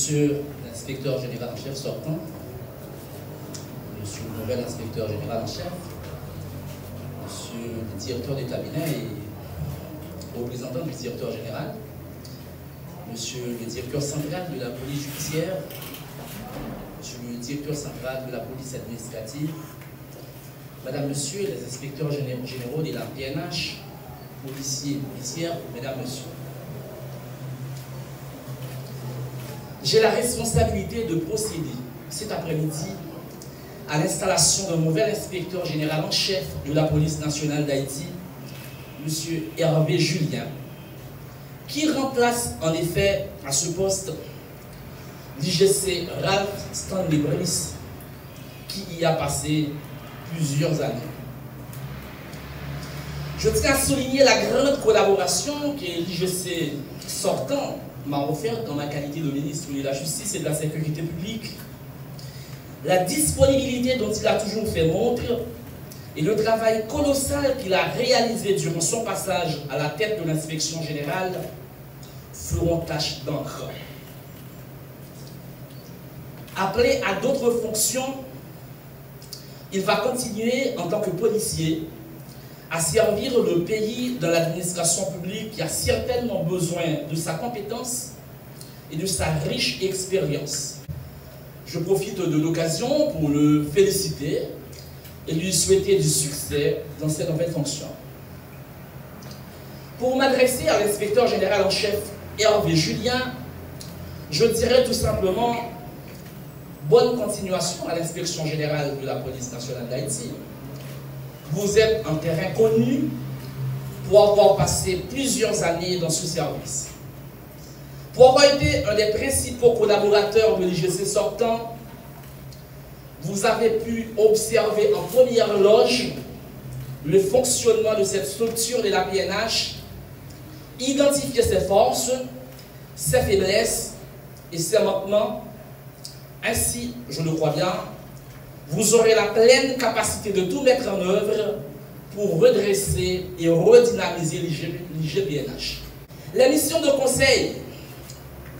Monsieur l'inspecteur général en chef sortant, Monsieur le nouvel inspecteur général en chef, Monsieur le directeur du cabinet et représentant du directeur général, Monsieur le directeur central de la police judiciaire, Monsieur le directeur central de la police administrative, Madame, Monsieur les inspecteurs généraux de la PNH, policiers et policières, Mesdames, Messieurs. J'ai la responsabilité de procéder cet après-midi à l'installation d'un nouvel inspecteur général en chef de la police nationale d'Haïti, M. Hervé Julien, qui remplace en effet à ce poste l'IGC Ralph Stanley Brice, qui y a passé plusieurs années. Je tiens à souligner la grande collaboration que l'IGC sortant m'a offerte dans ma qualité de ministre de la Justice et de la Sécurité publique, la disponibilité dont il a toujours fait montre et le travail colossal qu'il a réalisé durant son passage à la tête de l'inspection générale feront tache d'encre. Appelé à d'autres fonctions, il va continuer en tant que policier à servir le pays dans l'administration publique qui a certainement besoin de sa compétence et de sa riche expérience. Je profite de l'occasion pour le féliciter et lui souhaiter du succès dans cette nouvelle fonction. Pour m'adresser à l'inspecteur général en chef Hervé Julien, je dirais tout simplement bonne continuation à l'inspection générale de la police nationale d'Haïti. Vous êtes un terrain connu pour avoir passé plusieurs années dans ce service. Pour avoir été un des principaux collaborateurs de l'IGC sortant, vous avez pu observer en première loge le fonctionnement de cette structure de la PNH, identifier ses forces, ses faiblesses et ses manquements. Ainsi, je le crois bien, vous aurez la pleine capacité de tout mettre en œuvre pour redresser et redynamiser l'IGPNH. La mission de conseil,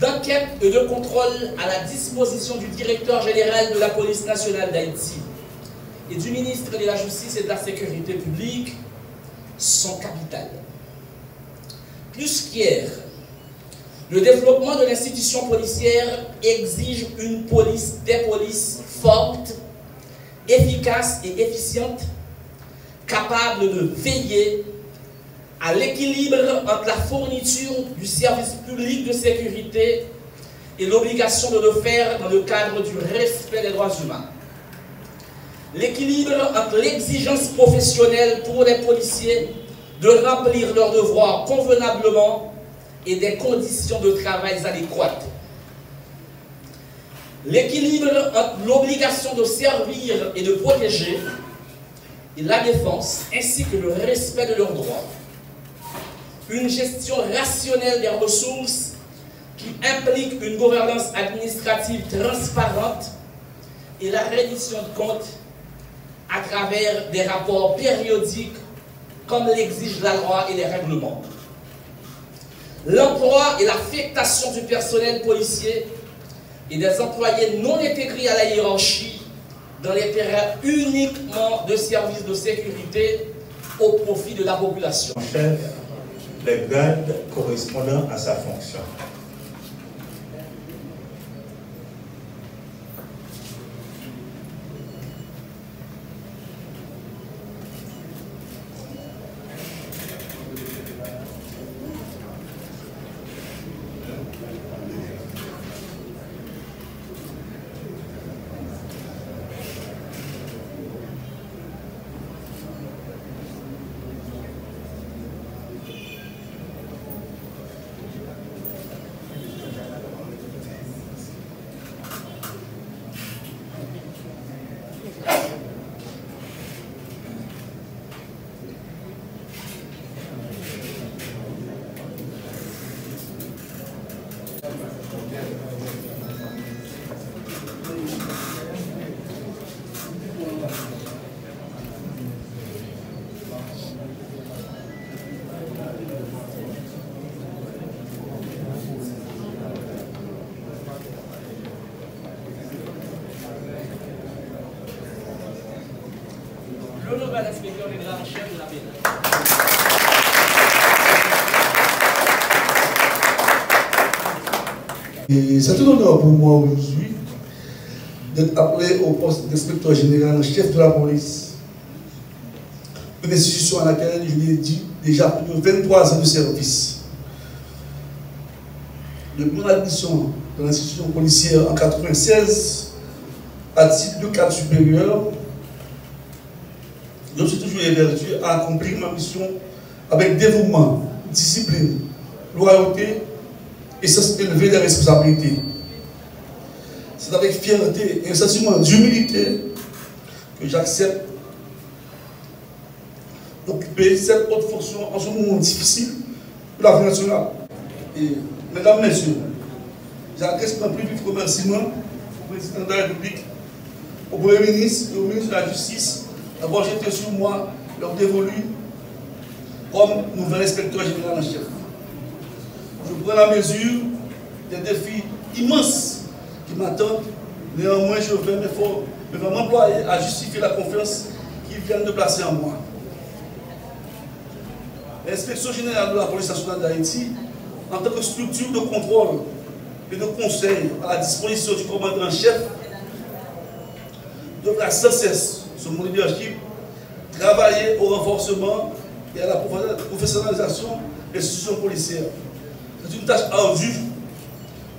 d'enquête et de contrôle à la disposition du directeur général de la police nationale d'Haïti et du ministre de la Justice et de la Sécurité publique sont capitales. Plus qu'hier, le développement de l'institution policière exige une police des polices forte, efficace et efficiente, capable de veiller à l'équilibre entre la fourniture du service public de sécurité et l'obligation de le faire dans le cadre du respect des droits humains. L'équilibre entre l'exigence professionnelle pour les policiers de remplir leurs devoirs convenablement et des conditions de travail adéquates. L'équilibre entre l'obligation de servir et de protéger et la défense, ainsi que le respect de leurs droits. Une gestion rationnelle des ressources qui implique une gouvernance administrative transparente et la reddition de comptes à travers des rapports périodiques comme l'exigent la loi et les règlements. L'emploi et l'affectation du personnel policier et des employés non intégrés à la hiérarchie dans les terrains uniquement de services de sécurité au profit de la population. Chef, les grades correspondant à sa fonction. à l'inspecteur général en chef de la pénale. C'est un honneur pour moi aujourd'hui d'être appelé au poste d'inspecteur général en chef de la police. Une institution à laquelle je l'ai dit déjà plus de 23 ans de service. Depuis mon admission dans l'institution policière en 1996, à titre de cadre supérieur, je me suis toujours évertué à accomplir ma mission avec dévouement, discipline, loyauté et sens élevé des responsabilités. C'est avec fierté et un sentiment d'humilité que j'accepte d'occuper cette haute fonction en ce moment difficile pour la vie nationale. Et, mesdames, messieurs, j'adresse mon plus vif remerciement au président de la République, au Premier ministre et au ministre de la Justice d'avoir jeté sur moi leur dévolu comme nouvel inspecteur général en chef. Je prends la mesure des défis immenses qui m'attendent. Néanmoins, je vais m'employer à justifier la confiance qu'ils viennent de placer en moi. L'inspection générale de la police nationale d'Haïti, en tant que structure de contrôle et de conseil à la disposition du commandant en chef, devra sans cesse, sur mon leadership, travailler au renforcement et à la professionnalisation des institutions policières. C'est une tâche ardue,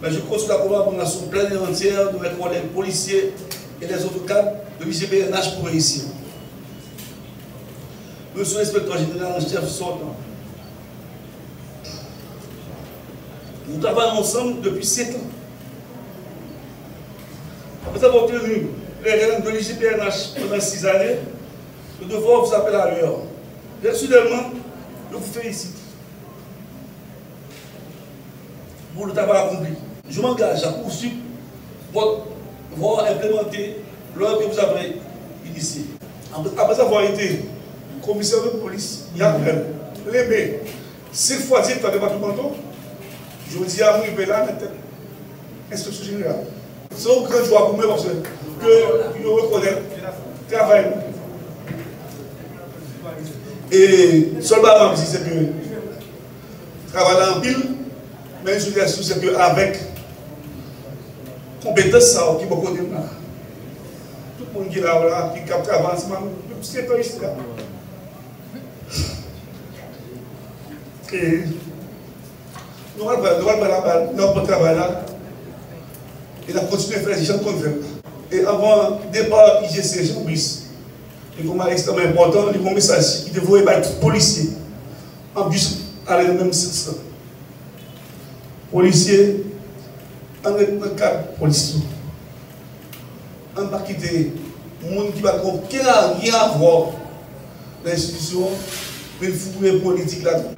mais je compte sur la collaboration pleine et entière de mes collègues policiers et des autres cadres de l'IGPNH pour réussir. Monsieur l'inspecteur général en chef sortant, nous travaillons ensemble depuis 7 ans. Après avoir tenu les rênes de l'IGPNH pendant 6 années, le devoir vous appelle à l'heure. Personnellement, je vous félicite pour le travail accompli. Je m'engage à poursuivre voire implémenter l'œuvre que vous avez initiée. Après avoir été commissaire de police, il y a les 5 fois directeur départemental, je vous dis à vous, là, la tête, inspection générale. C'est un grand joie pour moi parce que je reconnais le travail. Et seulement, c'est que travailler en pile, mais je dis c'est qu'avec compétence qui me connaît là. Tout le monde qui est là, qui capte avancement, c'est pas ici là. Et nous allons la balle, notre travail là, et nous allons continuer à faire les gens qu'on fait. Et avant le départ IGC Jean-Brice, il y a un extrêmement important, il y a un message qui devrait être tout policier, en bus à la même sens. Policier, en cadre policier, on ne va pas quitter le monde qui n'a rien à voir dans l'institution, mais il faut une politique là-dedans.